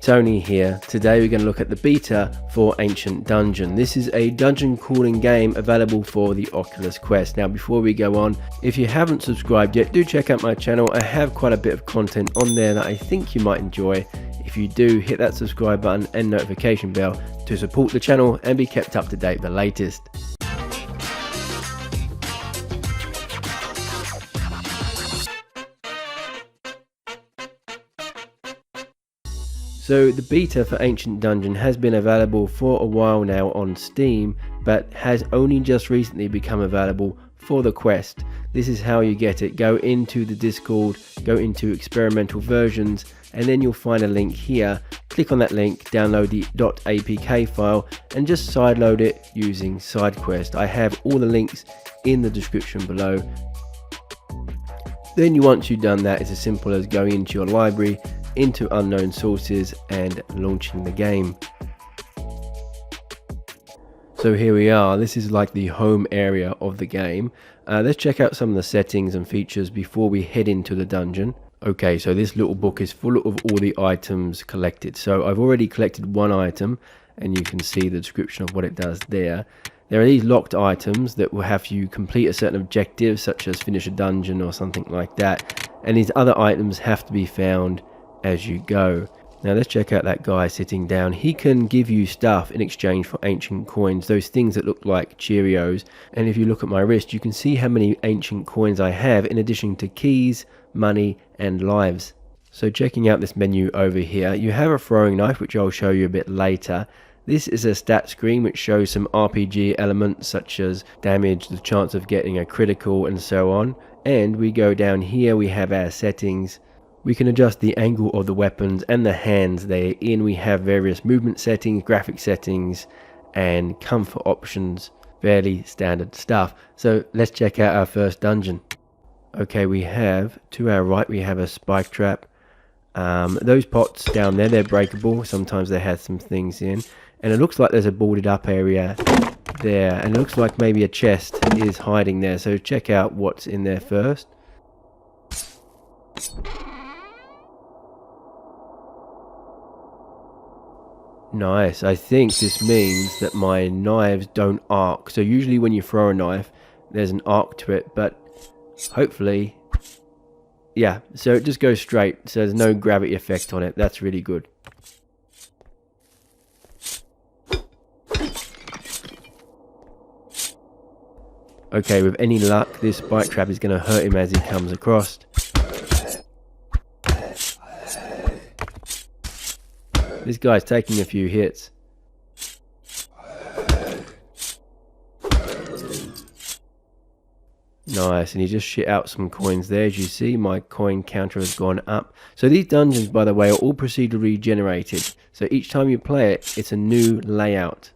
Tony here. Today we're going to look at the beta for Ancient Dungeon. This is a dungeon crawling game available for the Oculus Quest. Now before we go on, if you haven't subscribed yet, do check out my channel. I have quite a bit of content on there that I think you might enjoy. If you do, hit that subscribe button and notification bell to support the channel and be kept up to date with the latest. So the beta for Ancient Dungeon has been available for a while now on Steam, but has only just recently become available for the Quest. This is how you get it. Go into the Discord, go into experimental versions, and then you'll find a link here. Click on that link, download the .apk file, and just sideload it using SideQuest. I have all the links in the description below. Then once you've done that, it's as simple as going into your library, into unknown sources, and launching the game. So here we are. This is like the home area of the game. Let's check out some of the settings and features before we head into the dungeon. Okay, so this little book is full of all the items collected. So I've already collected one item, and you can see the description of what it does there. There are these locked items that will have you complete a certain objective, such as finish a dungeon or something like that. And these other items have to be found as you go. Now let's check out that guy sitting down. He can give you stuff in exchange for ancient coins, those things that look like Cheerios. And if you look at my wrist, you can see how many ancient coins I have, in addition to keys, money, and lives. So checking out this menu over here, you have a throwing knife, which I'll show you a bit later. This is a stat screen which shows some RPG elements such as damage, the chance of getting a critical, and so on. And we go down here, we have our settings. We can adjust the angle of the weapons and the hands they're in. We have various movement settings, graphic settings, and comfort options. Fairly standard stuff. So let's check out our first dungeon. Okay, we have, to our right, we have a spike trap. Those pots down there, they're breakable. Sometimes they have some things in. And it looks like there's a boarded up area there. And it looks like maybe a chest is hiding there. So check out what's in there first. Nice. I think this means that my knives don't arc. So usually when you throw a knife, there's an arc to it, but hopefully, yeah, so it just goes straight. So there's no gravity effect on it. That's really good. Okay, with any luck, this spike trap is going to hurt him as he comes across. This guy's taking a few hits. Nice, and he just shit out some coins there. As you see, my coin counter has gone up. So these dungeons, by the way, are all procedurally generated. So each time you play it, it's a new layout.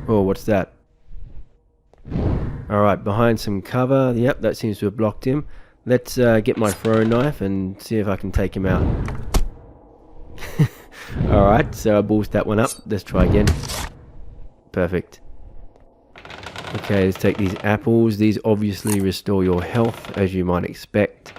Oh, what's that? Alright, behind some cover. Yep, that seems to have blocked him. Let's get my throwing knife and see if I can take him out. Alright, so I boost that one up. Let's try again. Perfect. Okay, let's take these apples. These obviously restore your health, as you might expect.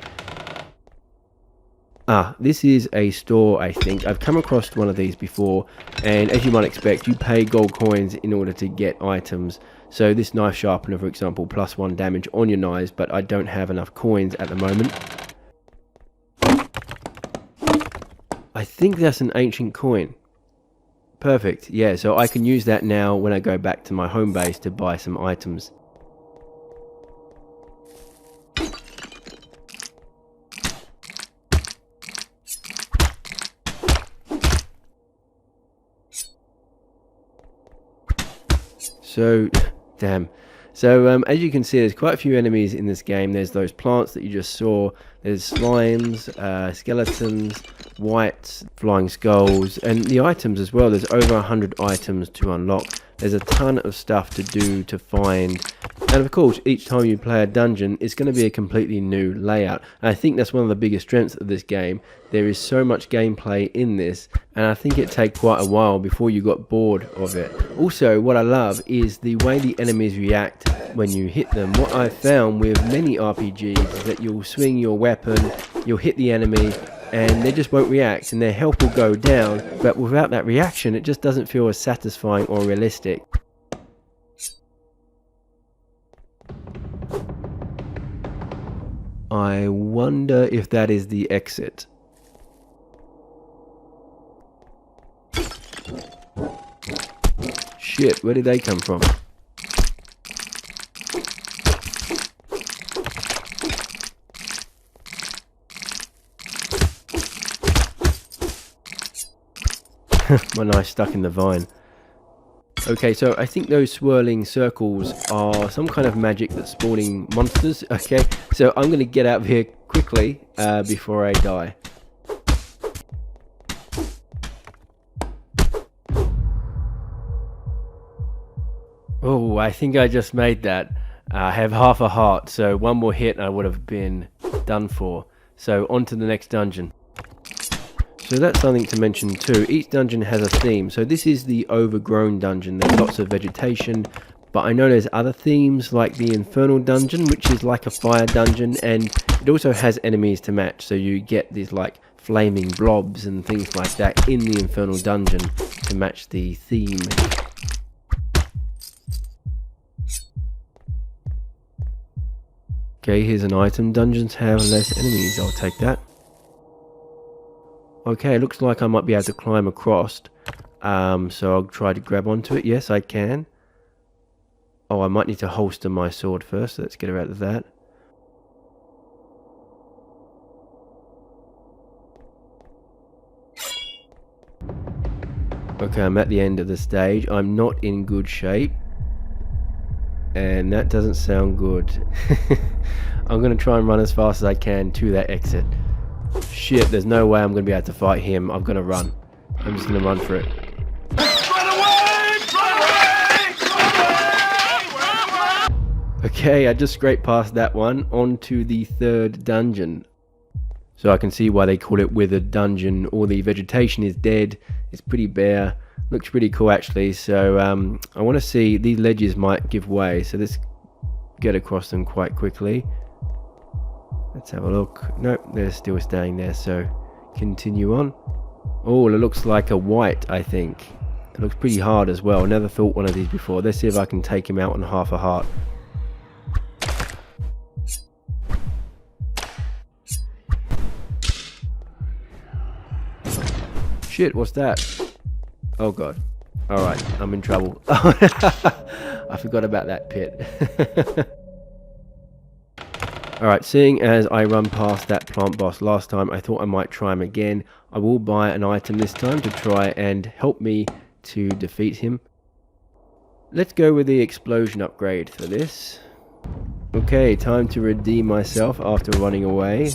This is a store, I think. I've come across one of these before, and as you might expect, you pay gold coins in order to get items. So this knife sharpener, for example, +1 damage on your knives, but I don't have enough coins at the moment. I think that's an ancient coin. Perfect, yeah, so I can use that now when I go back to my home base to buy some items. So, damn. So, as you can see, there's quite a few enemies in this game. There's those plants that you just saw. There's slimes, skeletons, wights, flying skulls, and the items as well. There's over 100 items to unlock. There's a ton of stuff to do to find And of course, each time you play a dungeon, it's going to be a completely new layout. And I think that's one of the biggest strengths of this game. There is so much gameplay in this, and I think it takes quite a while before you got bored of it. Also, what I love is the way the enemies react when you hit them. What I've found with many RPGs is that you'll swing your weapon, you'll hit the enemy, and they just won't react, and their health will go down. But without that reaction, it just doesn't feel as satisfying or realistic. I wonder if that is the exit. Shit, where did they come from? My knife stuck in the vine. Okay, so I think those swirling circles are some kind of magic that's spawning monsters. Okay, so I'm going to get out of here quickly before I die. Oh, I think I just made that. I have half a heart, so one more hit and I would have been done for. So on to the next dungeon. So that's something to mention too. Each dungeon has a theme. So this is the Overgrown dungeon. There's lots of vegetation, but I know there's other themes like the Infernal dungeon, which is like a fire dungeon, and it also has enemies to match. So you get these like flaming blobs and things like that in the Infernal dungeon to match the theme. Okay, here's an item. Dungeons have less enemies. I'll take that. Okay, looks like I might be able to climb across. So I'll try to grab onto it. Yes, I can. Oh, I might need to holster my sword first. Let's get her out of that. Okay, I'm at the end of the stage. I'm not in good shape. And that doesn't sound good. I'm going to try and run as fast as I can to that exit. Shit, there's no way I'm going to be able to fight him. I'm going to run. I'm just going to run for it. Okay, I just scraped past that one. On to the third dungeon. So I can see why they call it Withered dungeon. All the vegetation is dead. It's pretty bare. Looks pretty cool actually. So I want to see, these ledges might give way. So let's get across them quite quickly. Let's have a look. Nope, they're still staying there, so continue on. Oh, it looks like a white, I think. It looks pretty hard as well. Never fought one of these before. Let's see if I can take him out on half a heart. Shit, what's that? Oh god. Alright, I'm in trouble. I forgot about that pit. Alright, seeing as I run past that plant boss last time, I thought I might try him again. I will buy an item this time to try and help me to defeat him. Let's go with the explosion upgrade for this. Okay, time to redeem myself after running away.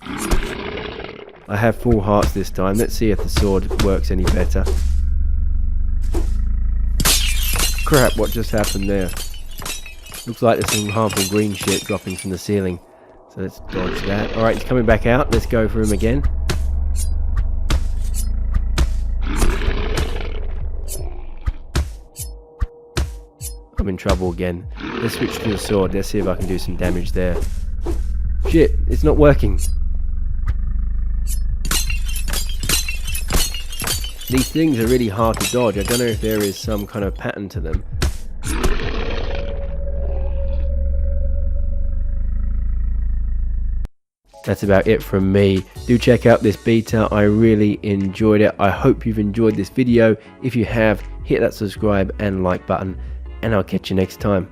I have full hearts this time. Let's see if the sword works any better. Crap, what just happened there? Looks like there's some harmful green shit dropping from the ceiling. So let's dodge that. Alright, he's coming back out. Let's go for him again. I'm in trouble again. Let's switch to the sword. Let's see if I can do some damage there. Shit, it's not working. These things are really hard to dodge. I don't know if there is some kind of pattern to them. That's about it from me. Do check out this beta. I really enjoyed it. I hope you've enjoyed this video. If you have, hit that subscribe and like button, and I'll catch you next time.